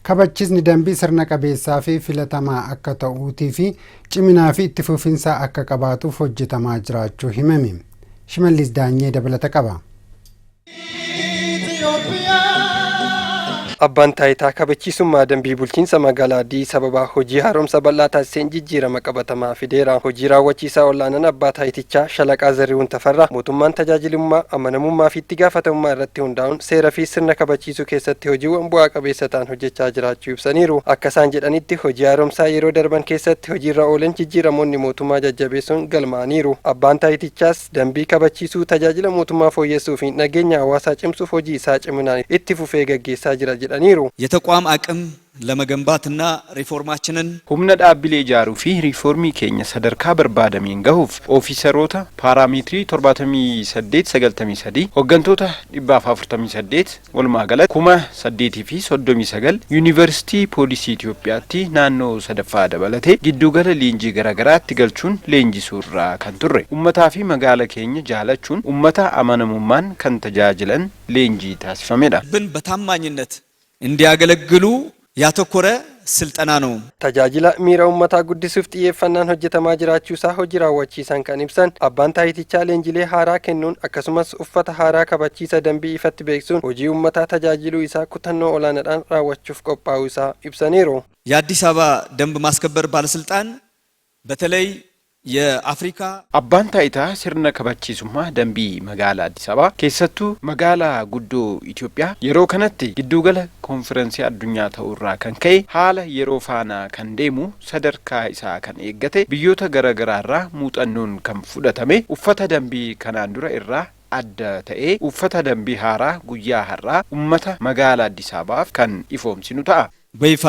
kabachiisni dambii sirna qabeessaa fi filatamaa akka ta'uutii fi ciminaa fi itti fufinsa akka qabaatuuf hojjetamaa jiraachuu himame. Shimallis Daanyee dabalata qaba. Abbaan taayitaa kabachiisummaa dambii bulchiinsa magaalaa Addis Ababaa hojii haaromsa bal'aa taasiseen jijjiirama qabatamaa fideera. Hojii raawwachiisaa olaanaan abbaa taayitichaa Shalaqaa Zarihuun Tafarraa mootummaan tajaajilummaa amanamummaa fi itti gaafatamummaa irratti hundaa'uun seera fi sirna kabachiisuu keessatti hojiiwwan bu'aa qabeessa ta'an hojjechaa jiraachuu ibsaniiru. Akka isaan jedhanitti hojii haaromsaa yeroo darban keessatti hojiirra oolan jijjiiramoonni mootummaa jajjabeessuun galmaa'aniiru. Abbaan taayitichaas dambii kabachiisuu tajaajila mootummaa fooyyessuu fi nageenya hawaasaa cimsuuf hojii isaa ciminaan itti fufee gaggeessaa jira. የተቋም አቅም ለመገንባትና ሪፎርማችንን humna dhaabbilee ijaaruu fi riiformii keenya sadarkaa barbaadameen gahuuf ofiisaroota paarameetirii 7893 hooggantoota 448 walumaa galatti 8,039 yuunivarsiitii poolisii Itoophiyaatti naannoo sadaffaa dabalatee giddugala leenjii garaagaraatti galchuun leenjisuurraa kan turre ummataa fi magaala keenya jaalachuun ummata amanamummaan kan tajaajilan leenjii taasifamedha. ብን በታማኝነት እንዲያገለግሉ ያተኮረ ስልጠና ነው። tajaajila miira ummataa guddisuuf xiyyeeffannaan hojjetamaa jiraachuusaa hojii raawwachiisan kan ibsan abbaan taayitichaa leenjilee haaraa kennuun akkasumas uffata haaraa kabachiisa dambii ifatti beeksuun hojii ummataa tajaajiluu isaa kutannoo olaanaadhaan raawwachuuf qophaa'uu isaa ibsaniiru. የአዲስ አበባ ደንብ ማስከበር ባለስልጣን በተለይ የአፍሪካ abbaan taayitaa sirna kabachiisummaa dambii magaalaa Addis Ababaa keessattuu magaalaa guddoo Itoophiyaa yeroo kanatti giddugala konferensii addunyaa ta'uurraa kan ka'e haala yeroo faana kan deemu sadarkaa isaa kan eeggate biyyoota garaagaraarraa muuxannoon kan fudhatame uffata dambii kanaan dura irraa adda ta'ee uffata dambii haaraa guyyaa har'aa ummata magaalaa Addis Ababaaf kan ifoomsinu ta'a. በይፋ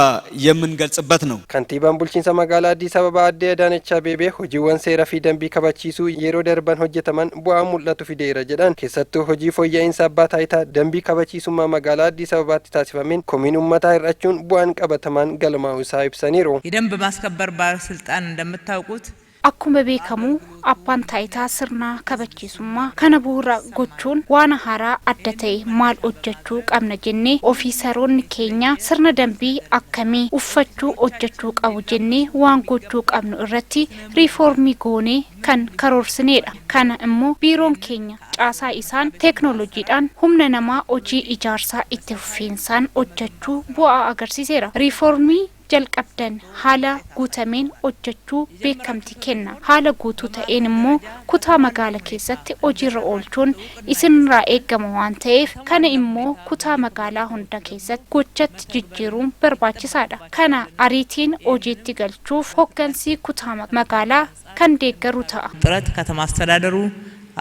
የምንገልጽበት ነው። kantiibaan bulchiinsa magaalaa Addis Ababaa Aadde Adaanech Abeebee hojiiwwan seeraa fi dambii kabachiisuu yeroo darban hojjetaman bu'aa mul'atu fideera jedhan keessattuu hojii fooyya'insa abbaa taayitaa dambii kabachiisummaa magaalaa Addis Ababaatti taasifameen komiin ummataa hir'achuun bu'aan qabatamaan galmaa'uu isaa ibsaniiru. የደንብ ማስከበር ባለስልጣን እንደምታውቁት akkuma beekamu abbaan taayitaa sirna kabachiisummaa kana bu'uura gochuun waan haaraa adda ta'e maal hojjechuu qabna jennee ofiisaroonni keenya sirna dambii akkamii uffachuu hojjechuu qabu jennee waan gochuu qabnu irratti riiformii goonee kan karoorsineedha. Kana immoo biiroon keenya caasaa isaan teeknooloojiidhaan humna namaa hojii ijaarsaa itti fufiinsaan hojjechuu bu'aa agarsiiseera. Riiformii jalqabdan haala guutameen hojjechuu beekamtii kenna. Haala guutuu ta'een immoo kutaa magaala keessatti hojiirra oolchuun isinirraa eegama waan ta'eef kana immoo kutaa magaalaa hunda keessatti gochatti jijjiiruun barbaachisaadha. Kana ariitiin hojiitti galchuuf hoggansi kutaa magaalaa kan deeggaru ta'a. ጥረት ከተማ አስተዳደሩ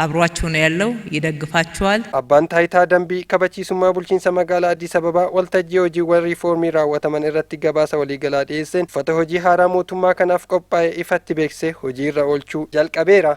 አብሯችሁ ነው ያለው ይደግፋችኋል። abbaan taayitaa dambii kabachiisummaa bulchiinsa magaalaa Addis Ababaa waltajjii hojiiwwan riiformii raawwataman irratti gabaasa waliigalaa dhiyeesseen uffata hojii haaraa mootummaa kanaaf qophaa'e ifatti beeksisee hojiirra oolchuu jalqabeera.